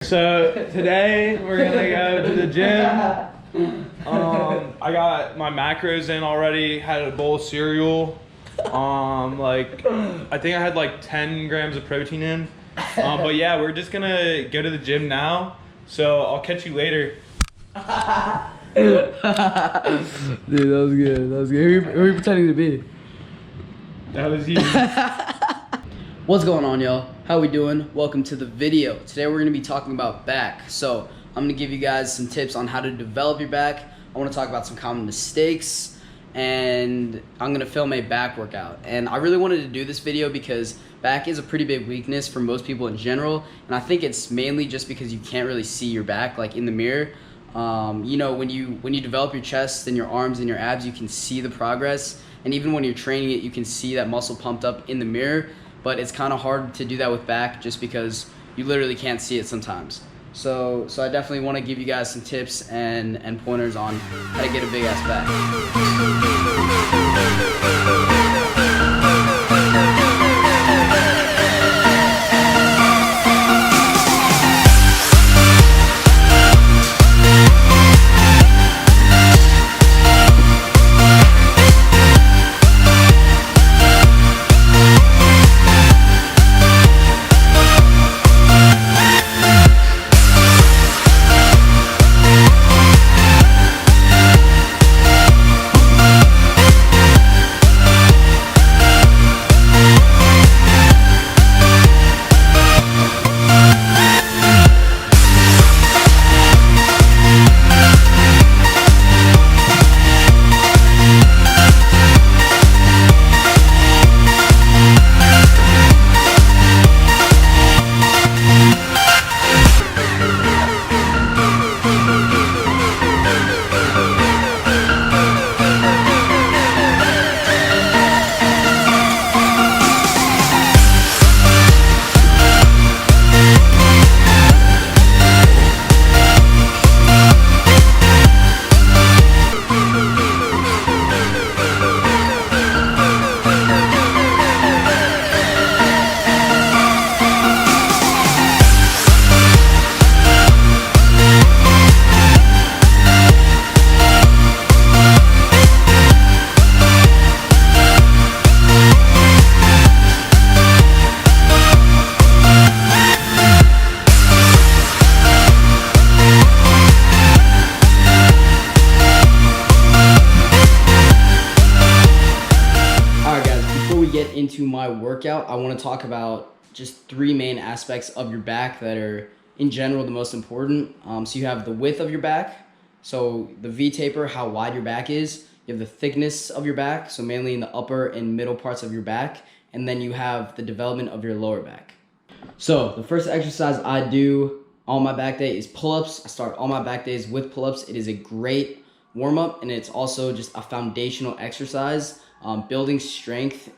So today we're gonna go to the gym. I got my macros in already. Had a bowl of cereal. I think I had like 10 grams of protein in. But yeah, we're just gonna go to the gym now. So I'll catch you later. Dude, that was good. That was good. Who are you pretending to be? That was you. What's going on, y'all? How we doing? Welcome to the video. Today we're gonna be talking about back. So I'm gonna give you guys some tips on how to develop your back. I wanna talk about some common mistakes, and I'm gonna film a back workout. And I really wanted to do this video because back is a pretty big weakness for most people in general. And I think it's mainly just because you can't really see your back like in the mirror. You know, when you develop your chest and your arms and your abs, you can see the progress. And even when you're training it, you can see that muscle pumped up in the mirror. But it's kind of hard to do that with back just because you literally can't see it sometimes. So I definitely want to give you guys some tips and pointers on how to get a big ass back. Into my workout, I want to talk about just three main aspects of your back that are in general the most important. So you have the width of your back, so the V taper, how wide your back is. You have the thickness of your back, so mainly in the upper and middle parts of your back, and then you have the development of your lower back. So the first exercise I do on my back day is pull-ups. I start all my back days with pull-ups. It is a great warm-up, and it's also just a foundational exercise. Building strength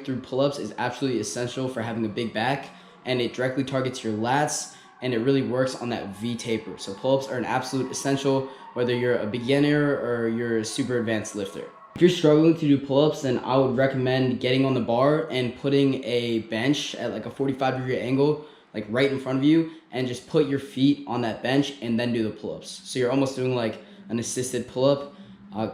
through pull-ups is absolutely essential for having a big back, and it directly targets your lats, and it really works on that V taper. So pull-ups are an absolute essential, whether you're a beginner or you're a super advanced lifter. If you're struggling to do pull-ups, then I would recommend getting on the bar and putting a bench at like a 45-degree angle, like right in front of you, and just put your feet on that bench and then do the pull-ups. So you're almost doing like an assisted pull-up.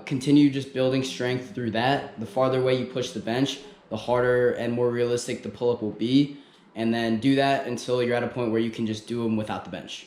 Continue just building strength through that. The farther away you push the bench, the harder and more realistic the pull-up will be. And then do that until you're at a point where you can just do them without the bench.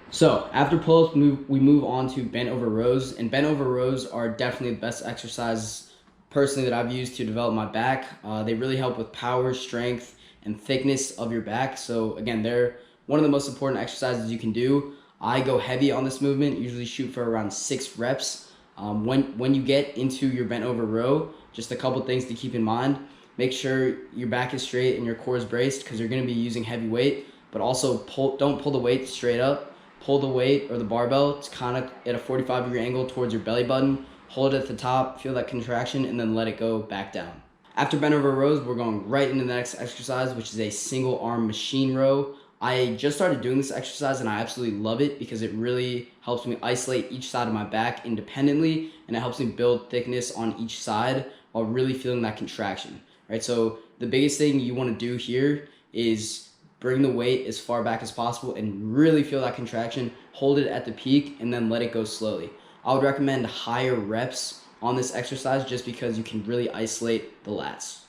So after pull-ups, we move on to bent over rows. And bent over rows are definitely the best exercises personally that I've used to develop my back. They really help with power, strength, and thickness of your back. So again, they're one of the most important exercises you can do. I go heavy on this movement, usually shoot for around 6 reps. When you get into your bent over row, just a couple things to keep in mind. Make sure your back is straight and your core is braced because you're going to be using heavy weight, but also don't pull the weight straight up. Pull the weight or the barbell, it's kind of at a 45-degree angle towards your belly button. Hold it at the top, feel that contraction, and then let it go back down. After bent over rows, we're going right into the next exercise, which is a single arm machine row. I just started doing this exercise and I absolutely love it because it really helps me isolate each side of my back independently, and it helps me build thickness on each side while really feeling that contraction, right? So the biggest thing you want to do here is bring the weight as far back as possible and really feel that contraction, hold it at the peak, and then let it go slowly. I would recommend higher reps on this exercise just because you can really isolate the lats.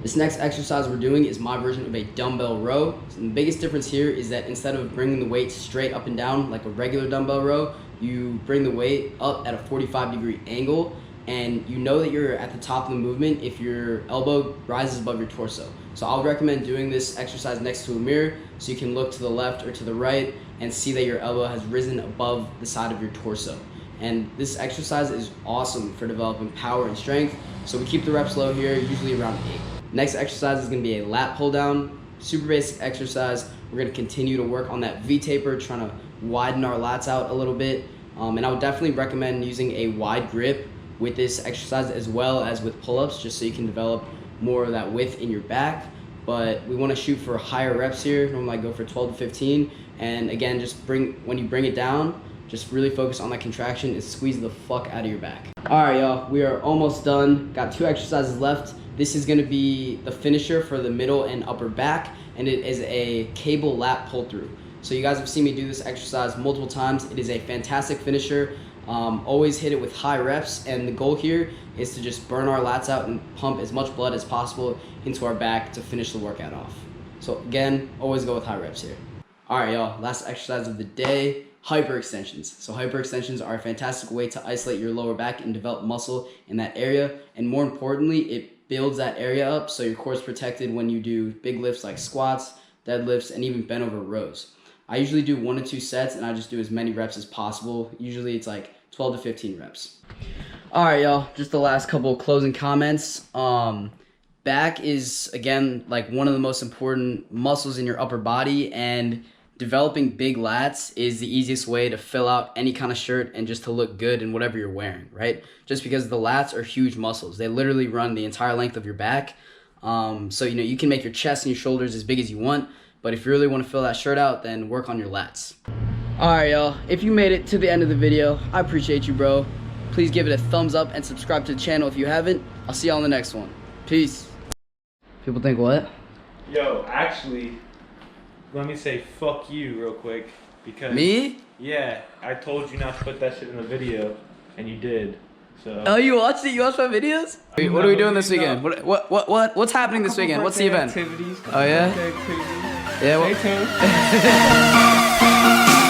This next exercise we're doing is my version of a dumbbell row. So the biggest difference here is that instead of bringing the weight straight up and down like a regular dumbbell row, you bring the weight up at a 45-degree angle, and you know that you're at the top of the movement if your elbow rises above your torso. So I would recommend doing this exercise next to a mirror so you can look to the left or to the right and see that your elbow has risen above the side of your torso. And this exercise is awesome for developing power and strength. So we keep the reps low here, usually around 8. Next exercise is gonna be a lat pull down, super basic exercise. We're gonna continue to work on that V taper, trying to widen our lats out a little bit. And I would definitely recommend using a wide grip with this exercise as well as with pull-ups, just so you can develop more of that width in your back. But we wanna shoot for higher reps here. Normally I go for 12 to 15. And again, when you bring it down, just really focus on that contraction and squeeze the fuck out of your back. All right, y'all, we are almost done. Got 2 exercises left. This is gonna be the finisher for the middle and upper back, and it is a cable lat pull-through. So you guys have seen me do this exercise multiple times. It is a fantastic finisher. Always hit it with high reps, and the goal here is to just burn our lats out and pump as much blood as possible into our back to finish the workout off. So again, always go with high reps here. All right, y'all, last exercise of the day. Hyperextensions. So hyperextensions are a fantastic way to isolate your lower back and develop muscle in that area. And more importantly, it builds that area up so your core is protected when you do big lifts like squats, deadlifts, and even bent over rows. I usually do 1 to 2 sets, and I just do as many reps as possible. Usually it's like 12 to 15 reps. All right, y'all, just the last couple of closing comments. Back is, again, like one of the most important muscles in your upper body, and developing big lats is the easiest way to fill out any kind of shirt and just to look good in whatever you're wearing, right? Just because the lats are huge muscles. They literally run the entire length of your back. So, you can make your chest and your shoulders as big as you want, but if you really want to fill that shirt out, then work on your lats. All right, y'all, if you made it to the end of the video, I appreciate you, bro. Please give it a thumbs up and subscribe to the channel if you haven't. I'll see y'all in the next one. Peace. People think what? Yo, actually, let me say fuck you real quick, because Me? Yeah, I told you not to put that shit in the video, and you did. So. Oh, you watched it? You watched my videos? Wait, what are we doing this weekend? What's happening this weekend? What's the event? Activities, oh yeah? Activities. Yeah. Stay tuned.